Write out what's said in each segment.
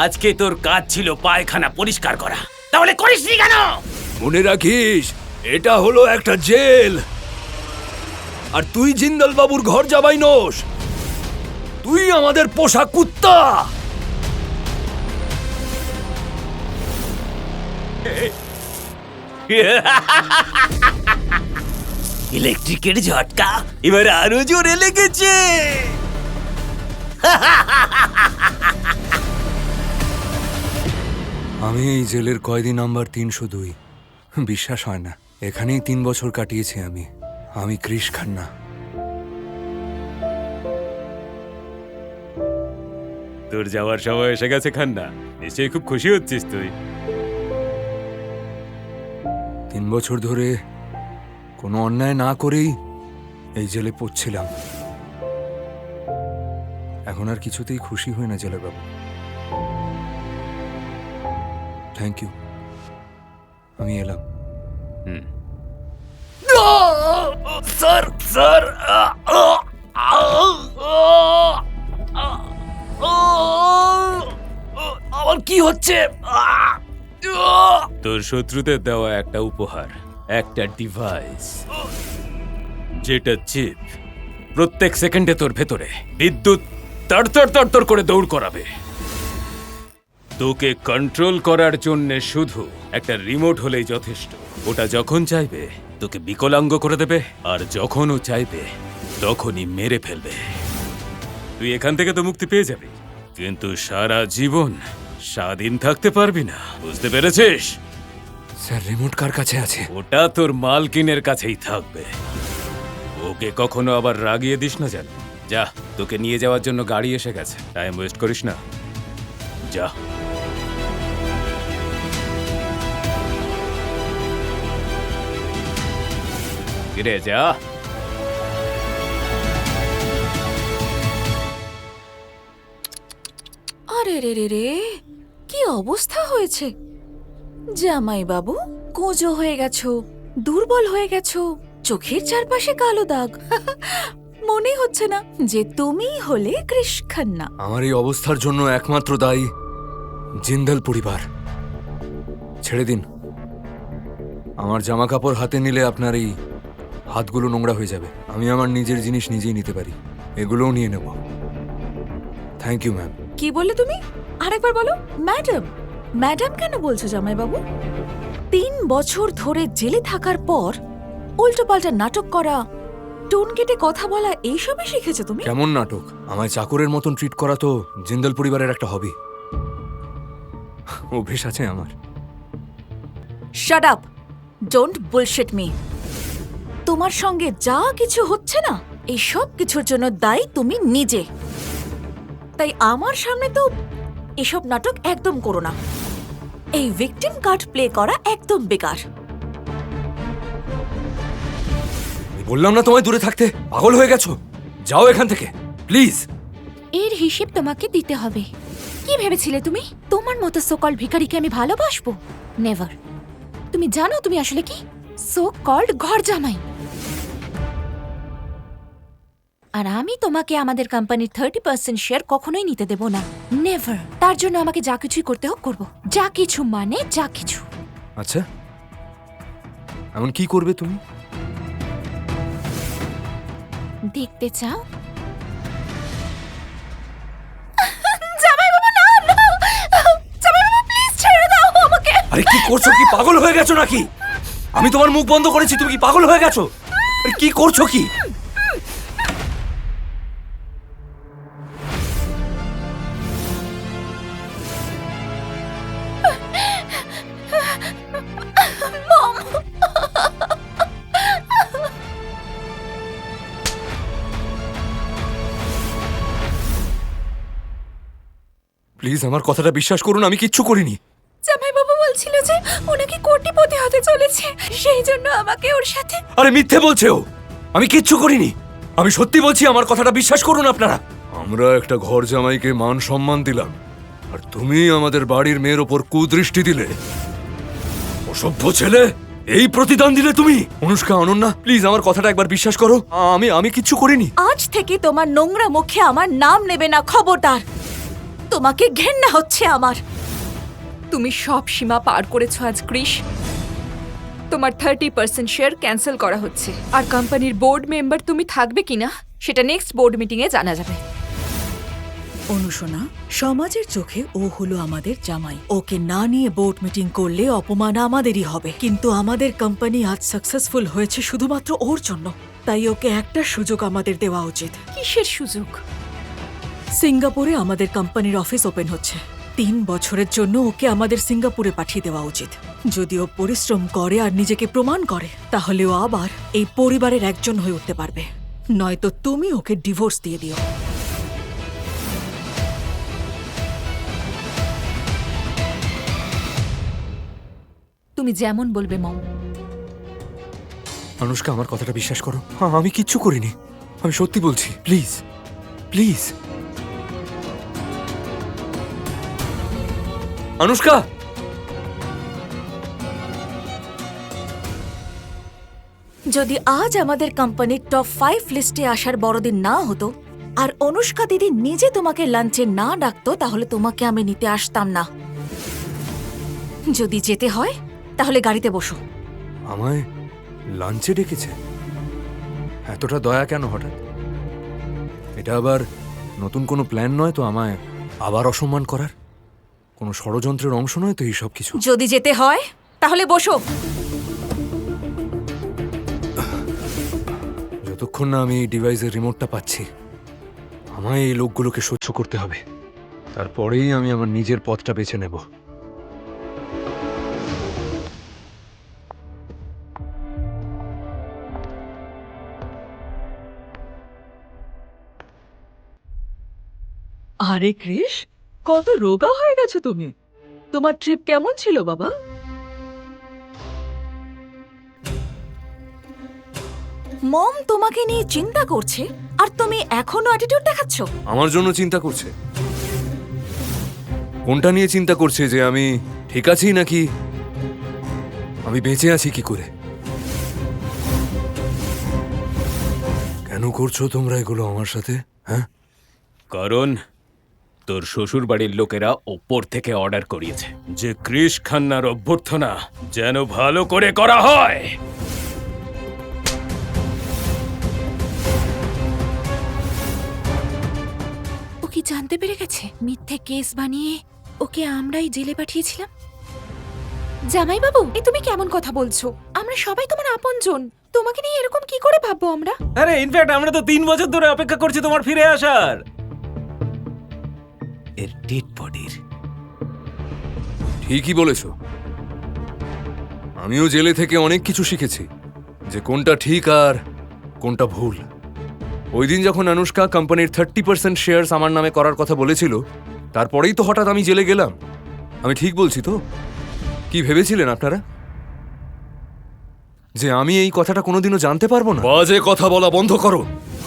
আজকে তোর কাজ ছিল পায়খানা পরিষ্কার করা, তাহলে করিসনি কেন? মনে রাখিস, এটা হলো একটা জেল। আর তুই জিন্দাল বাবুর ঘর জামাই নোস, তুই আমাদের পোষা কুত্তা। ইলেকট্রিকের ঝটকা এবার আরো জোরে লেগেছে। আমি এই জেলের কয়েদি নাম্বার 302। বিশ্বাস হয় না, এখানেই 3 বছর কাটিয়েছি আমি কৃষ খান্না। তোর যাওয়ার সময় এসে গেছে খান্না, নিশ্চয়ই খুব খুশি হচ্ছিস তুই। 3 বছর ধরে কোনো অন্যায় না করেই এই জেলে পড়ছিলাম। এখন আর কিছুতেই খুশি হই না জেলে বাবু। থ্যাংক ইউ, আমি এলাম। স্যার স্যার, আমার কি হচ্ছে? তোর শত্রুদের দেওয়া একটা উপহার, একটা ডিভাইস, যেটা চিপ প্রত্যেক সেকেন্ডে তোর ভেতরে বিদ্যুৎ তড়তড় তড়তড় করে দৌড় করাবে। তোকে কন্ট্রোল করার জন্য শুধু একটা রিমোট হলেই যথেষ্ট। ওটা যখন চাইবে তোকে বিকলাঙ্গ করে দেবে, আর যখন ও চাইবে তখনই মেরে ফেলবে। তুই এখান থেকে তো মুক্তি পেয়ে যাবি, কিন্তু সারা জীবন স্বাধীন থাকতে পারবি না, বুঝতে পেরেছিস? স্যার, রিমোট কার কাছে আছে? ওটা তোর মালকিনের কাছেই থাকবে। ওকে কখনো আবার রাগিয়ে দিস না যেন। যা, তোকে নিয়ে যাওয়ার জন্য গাড়ি এসে গেছে, টাইম ওয়েস্ট করিস না, যা। ফিরে যা। আরে রে রে রে, কি অবস্থা হয়েছে জামাই বাবু? কোজো হয়ে গেছো, দুর্বল হয়ে গেছো, চোখের চারপাশে কালো দাগ। মনে হচ্ছে না যে তুমিই হলে কৃষ খান্না। আমার এই অবস্থার জন্য একমাত্র দায়ী জিন্দাল পরিবার। ছেড়ে দিন। আমার জামা কাপড় হাতে নিলে আপনার এই হাতগুলো নোংরা হয়ে যাবে। আমি আমার নিজের জিনিস নিজেই নিতে পারি, এগুলোও নিয়ে নেব। Thank you ma'am. কি বললে তুমি? আরেকবার বলো। ম্যাডাম? ম্যাডাম কেন বলছো জামাই বাবু? 3 বছর ধরে জেলে থাকার পর উল্টোপাল্টা নাটক করা, টোন কেটে কথা বলা, এইসবই শিখেছো তুমি? কেমন নাটক? আমায় চাকরের মতন ট্রিট করা তো জিন্দাল পরিবারের একটা হবি, অভ্যেস আছে আমার। Shut up, don't bullshit me. তোমার সঙ্গে যা কিছু হচ্ছে না, এই সব কিছুর জন্য দায়ী তুমি নিজে। তাই আমার সামনে তো এসব নাটক একদম করো না। এই ভিকটিম কার্ড প্লে করা একদম বেকার। আমি বললাম না তোমায় দূরে থাকতে? পাগল হয়ে গেছো? যাও এখান থেকে প্লিজ। এর হিসেব তোমাকে দিতে হবে। কি ভেবেছিলে তুমি তোমার মতো সোকল ভিখারিকে আমি ভালোবাসবো? নেভার। তুমি জানো তুমি আসলে কি? সো কল্ড ঘর জামাই। আর আমি তোমাকে আমাদের কোম্পানির 30% শেয়ার কখনোই নিতে দেব না, নেভার। তার জন্য আমাকে যা কিছুই করতে হোক করব, যা কিছু মানে যা কিছু। আচ্ছা, এমন কি করবে তুমি? দেখতে চাও? জামাই বাবু না, না! জামাই বাবু প্লিজ ছেড়ে দাও আমাকে। আরে কি করছো? কি পাগল হয়ে গেছো নাকি? আমি তোমার মুখ বন্ধ করেছি, তুমি কি পাগল হয়ে গেছো? আরে কি করছো কি? প্লিজ আমার কথাটা বিশ্বাস করুন, আমি কিচ্ছু করিনি। জামাই বাবু বলছিল যে ওনাকে কোটিপতি হতে চলেছে, সেই জন্য আমাকে ওর সাথে। আরে মিথ্যে বলছে ও, আমি কিচ্ছু করিনি। আমি সত্যি বলছি, আমার কথাটা বিশ্বাস করুন আপনারা। আমরা একটা ঘর জামাইকে মান সম্মান দিলাম, আর তুমি আমাদের বাড়ির মেয়ের ওপর কুদৃষ্টি দিলে। অসভ্য ছেলে, এই প্রতিদান দিলে তুমি? অনুষ্কা, অনন্যা, প্লিজ আমার কথাটা একবার বিশ্বাস করো। আমি কিচ্ছু করিনি। আজ থেকে তোমার নোংরা মুখে আমার নাম নেবে না, খবরদার। তোমাকে ঘেন্না হচ্ছে আমার। তুমি সব সীমা পার করেছো আজ কৃষ। তোমার 30% শেয়ার ক্যান্সেল করা হচ্ছে, আর কোম্পানির বোর্ড মেম্বার তুমি থাকবে কিনা সেটা নেক্সট বোর্ড মিটিং এ জানা যাবে। অনুশোনা, সমাজের চোখে ও হলো আমাদের জামাই। ওকে না নিয়ে বোর্ড মিটিং করলে অপমান আমাদেরই হবে, কিন্তু আমাদের কোম্পানি আজ সাকসেসফুল হয়েছে শুধুমাত্র ওর জন্য। তাই ওকে একটা সুযোগ আমাদের দেওয়া উচিত। কিসের সুযোগ? সিঙ্গাপুরে আমাদের কোম্পানির অফিস ওপেন হচ্ছে। 3 বছরের জন্য ওকে আমাদের সিঙ্গাপুরে পাঠিয়ে দেওয়া উচিত। যদি ও পরিশ্রম করে আর নিজেকে প্রমাণ করে, তাহলে ও আবার এই পরিবারের একজন হয়ে উঠতে পারবে। নয়তো তুমি ওকে ডিভোর্স দিয়ে দিও। তুমি যেমন বলবে মম। অনুষ্কা, আমার কথাটা বিশ্বাস করো। হ্যাঁ, আমি কিচ্ছু করিনি। আমি সত্যি বলছি। Please please Anushka. যদি আজ আমাদের কোম্পানির টপ 5 লিস্টে আসার বড়দিন না হতো আর অনুষ্কা দিদি নিজে তোমাকে লাঞ্চে না ডাকতো, তাহলে তোমাকে আমি নিতে আসতাম না। যদি যেতে হয় তাহলে গাড়িতে বসো। আমায় লাঞ্চে ডেকেছে? এতটা দয়া কেন হঠাৎ? এটা আবার নতুন কোনো প্ল্যান নয় তো আমায় আবার অসম্মান করার? কোনো ষড়যন্ত্রের অংশ নয় তো এই সব কিছু? যদি যেতে হয় তাহলে বসো। যতক্ষণ না আমি এই ডিভাইসের রিমোটটা পাচ্ছি, আমায় এই লোকগুলোকে সহ্য করতে হবে। তারপরেই আমি আমার নিজের পথটা বেছে নেব। আরে কৃষ, কত রোগা হয়ে গেছো তুমি। তোমার ট্রিপ কেমন ছিল বাবা? মম তোমাকে নিয়ে চিন্তা করছে আর তুমি এখনো অ্যাটিটিউড দেখাচ্ছ। আমার জন্য চিন্তা করছে? কোনটা নিয়ে চিন্তা করছে? যে আমি ঠিক আছি নাকি আমি বেঁচে আছি কি করে? কেন করছো তোমরা এগুলো আমার সাথে? হ্যাঁ, কারণ তোর শ্বশুর বাড়ির লোকেরা ওপর থেকে অর্ডার করিয়েছে যে কৃষ খান্নার অভ্যর্থনা যেন ভালো করে করা হয়। ও কি জানতে পেরে গেছে মিথ্যে কেস বানিয়ে ওকে আমরাই জেলে পাঠিয়েছিলাম? জামাই বাবু, এই তুমি কেমন কথা বলছো? আমরা সবাই তোমার আপনজন। তোমাকে নিয়ে এরকম কি করে ভাববো আমরা? আরে ইনফ্যাক্ট আমরা তো 3 বছর ধরে অপেক্ষা করছি তোমার ফিরে আসার। এর ডেড বডির। ঠিকই বলেছ। আমিও জেলে থেকে অনেক কিছু শিখেছি, যে কোনটা ঠিক আর কোনটা ভুল। ওই দিন যখন অনুষ্কা কোম্পানির 30% শেয়ারস আমার নামে করার কথা বলেছিল, তারপরেই তো হঠাৎ আমি জেলে গেলাম। আমি ঠিক বলছি তো? কি ভেবেছিলেন আপনারা যে আমি এই কথাটা কোনোদিনও জানতে পারবো না? বাজে কথা বলা বন্ধ করো।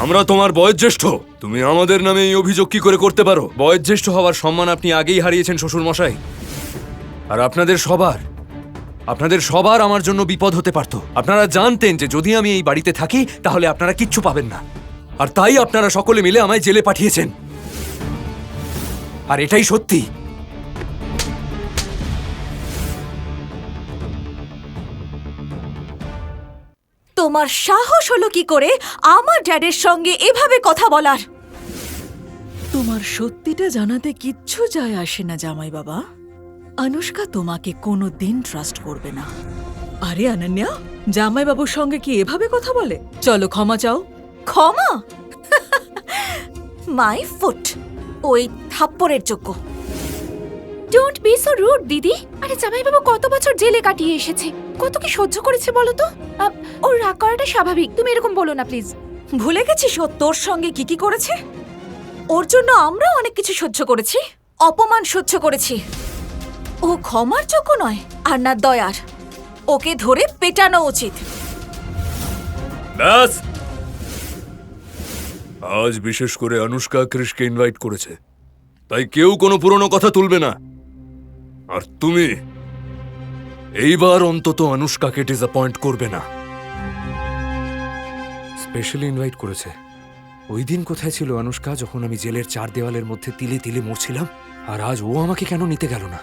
আমরা তোমার বয়োজ্যেষ্ঠ। তুমি আমাদের নামে এই অভিযোগ কি করে করতে পারো? বয়োজ্যেষ্ঠ হওয়ার সম্মান আপনি আগেই হারিয়েছেন শ্বশুর মশাই। আর আপনাদের সবার আমার জন্য বিপদ হতে পারত। আপনারা জানতেন যে যদি আমি এই বাড়িতে থাকি তাহলে আপনারা কিচ্ছু পাবেন না, আর তাই আপনারা সকলে মিলে আমায় জেলে পাঠিয়েছেন। আর এটাই সত্যি। তোমার সাহস হলো কি করে আমার ড্যাডের সঙ্গে এভাবে কথা বলার? তোমার সত্যিটা জানাতে কিচ্ছু যায় আসে না জামাই বাবা। অনুষ্কা তোমাকে কোনোদিন ট্রাস্ট করবে না। আরে অনন্যা, জামাই বাবুর সঙ্গে কি এভাবে কথা বলে? চলো ক্ষমা চাও। ক্ষমা? মাই ফুট, ওই থাপ্পড়ের যোগ্য। ডোন্ট বি সো রুড দিদি। আরে জামাই বাবু কত বছর জেলে কাটিয়ে এসেছে, কত কি সহ্য করেছে বলো তো? ওর রাগ করাটা স্বাভাবিক, তুমি এরকম বলো না প্লিজ। ভুলে গেছিস ও তোর সঙ্গে কি কি করেছে? ওর জন্য আমরা অনেক কিছু সহ্য করেছি, অপমান সহ্য করেছি। ও ক্ষমার যোগ্য নয় আর না দয়ার। ওকে ধরে পেটানো উচিত। ব্যাস। আজ বিশেষ করে অনুষ্কা কৃষকে ইনভাইট করেছে, তাই কেউ কোনো পুরনো কথা তুলবে না। আর তুমি এইবার অন্তত অনুষ্কাকে ডিসঅ্যাপয়েন্ট করবে না। স্পেশালি ইনভাইট করেছে, ওই দিন কোথায় ছিল অনুষ্কা, যখন আমি জেলের 4 দেওয়ালের মধ্যে তিলে তিলে মরছিলাম? আর আজ ও আমাকে কেন নিতে গেল না?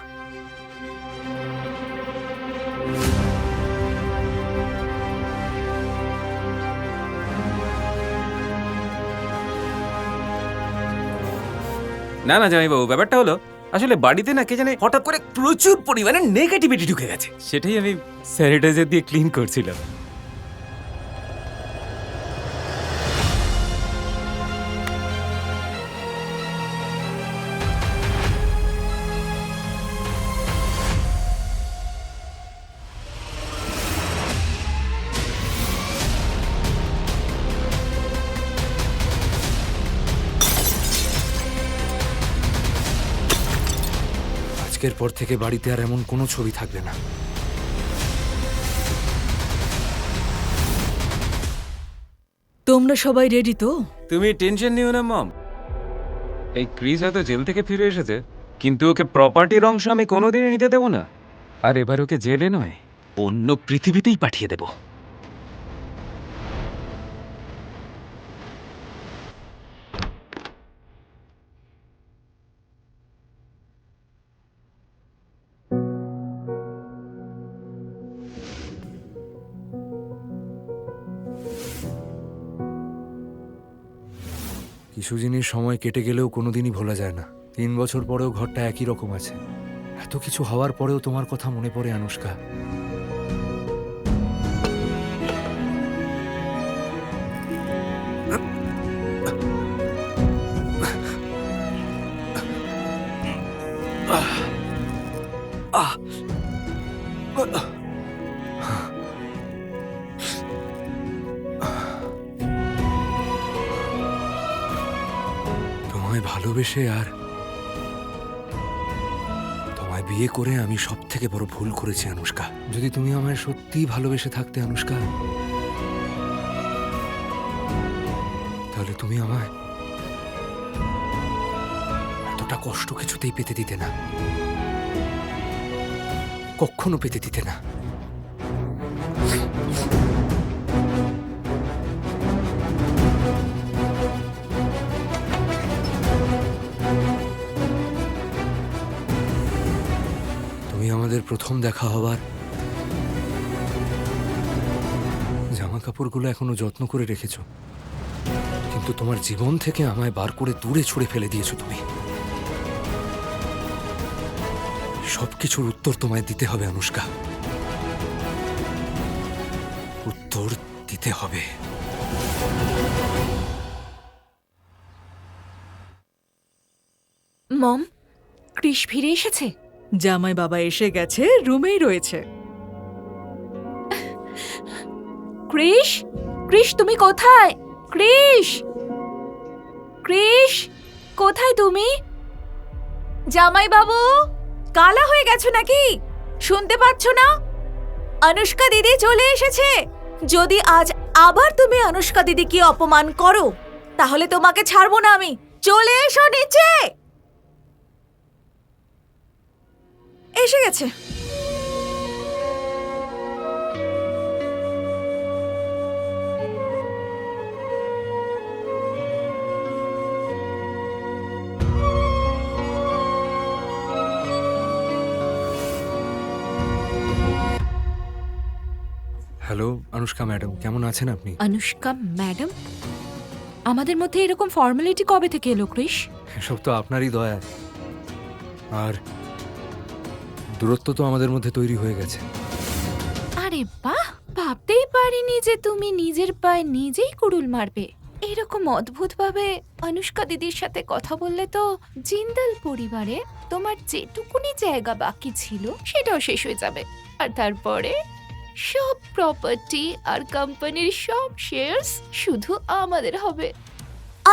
না না জামাইবাবু, ব্যাপারটা হলো আসলে বাড়িতে না কে জানে হঠাৎ করে প্রচুর পরিমাণে নেগেটিভিটি ঢুকে গেছে, সেটাই আমি স্যানিটাইজার দিয়ে ক্লিন করছিলাম। আজকের পর থেকে বাড়িতে আর এমন কোনো ছবি থাকবে না। তোমরা সবাই রেডি তো? তুমি টেনশন নিও না মম। এই ক্রিস হয়তো জেল থেকে ফিরে এসেছে, কিন্তু ওকে প্রপার্টির অংশ আমি কোনোদিনই নিতে দেবো না। আর এবার ওকে জেলে নয়, অন্য পৃথিবীতেই পাঠিয়ে দেব। কিছু জিনিস সময় কেটে গেলেও কোনোদিনই ভোলা যায় না। 3 বছর পরেও ঘরটা একই রকম আছে। এত কিছু হওয়ার পরেও তোমার কথা মনে পড়ে অনুষ্কা। তোমায় ভালোবেসে আর তোমায় বিয়ে করে আমি সব থেকে বড় ভুল করেছি অনুষ্কা। যদি তুমি আমায় সত্যিই ভালোবেসে থাকতে অনুষ্কা, তাহলে তুমি আমায় এতটা কষ্ট কিছুতেই পেতে দিতে না, কখনো পেতে দিতে না। তুমি আমাদের প্রথম দেখা হবার জামা কাপড়গুলো এখনো যত্ন করে রেখেছো, কিন্তু তোমার জীবন থেকে আমায় বার করে দূরে ছুঁড়ে ফেলে দিয়েছো তুমি। সবকিছুর উত্তর তোমায় দিতে হবে অনুষ্কা, উত্তর দিতে হবে। মম, ক্রিস ফিরে এসেছে? জামাই বাবা এসে গেছে, রুমেই রয়েছে। ক্রিস, ক্রিস তুমি কোথায়? ক্রিস, ক্রিস কোথায় তুমি? জামাই বাবু, কালা হয়ে গেছো নাকি? শুনতে পাচ্ছ না? অনুষ্কা দিদি চলে এসেছে। যদি আজ আবার তুমি অনুষ্কা দিদিকে অপমান করো, তাহলে তোমাকে ছাড়বো না আমি। চলে এসো নিচে। এসে গেছে। হ্যালো অনুষ্কা ম্যাডাম, কেমন আছেন আপনি? অনুষ্কা ম্যাডাম? আমাদের মধ্যে এরকম ফর্মালিটি কবে থেকে এলো ক্রিস? এসব তো আপনারই দয়া। আর দূরত্ব তো আমাদের মধ্যে তৈরি হয়ে গেছে। আরে বাহ, ভাবতেই পারিনি যে তুমি নিজের পায়ে নিজেই কুড়ুল মারবে। এরকম অদ্ভুতভাবে অনুষ্কা দিদির সাথে কথা বললে তো জিন্দাল পরিবারে তোমার যেটুকুনি জায়গা বাকি ছিল সেটাও শেষ হয়ে যাবে। আর তারপরে সব প্রপার্টি আর কোম্পানির সব শেয়ারস শুধু আমাদের হবে।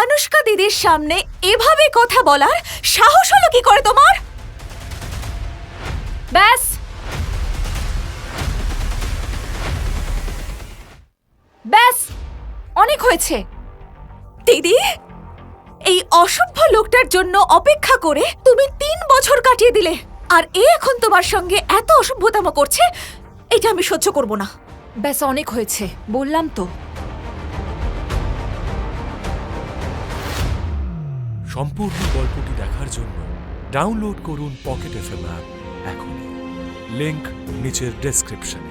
অনুষ্কা দিদির সামনে এভাবে কথা বলার সাহস হলো কি করে তোমার? ব্যাস, ব্যাস, অনেক হয়েছে। দিদি, এই অসভ্য লোকটার জন্য অপেক্ষা করে তুমি 3 বছর কাটিয়ে দিলে, আর এ এখন তোমার সঙ্গে এত অসভ্যতাম করছে, এটা আমি সহ্য করব না। ব্যাস, অনেক হয়েছে, বললাম তো। সম্পূর্ণ গল্পটি দেখার জন্য ডাউনলোড করুন পকেট এফএম অ্যাপ এখনই। লিংক নিচের ডেসক্রিপশনে।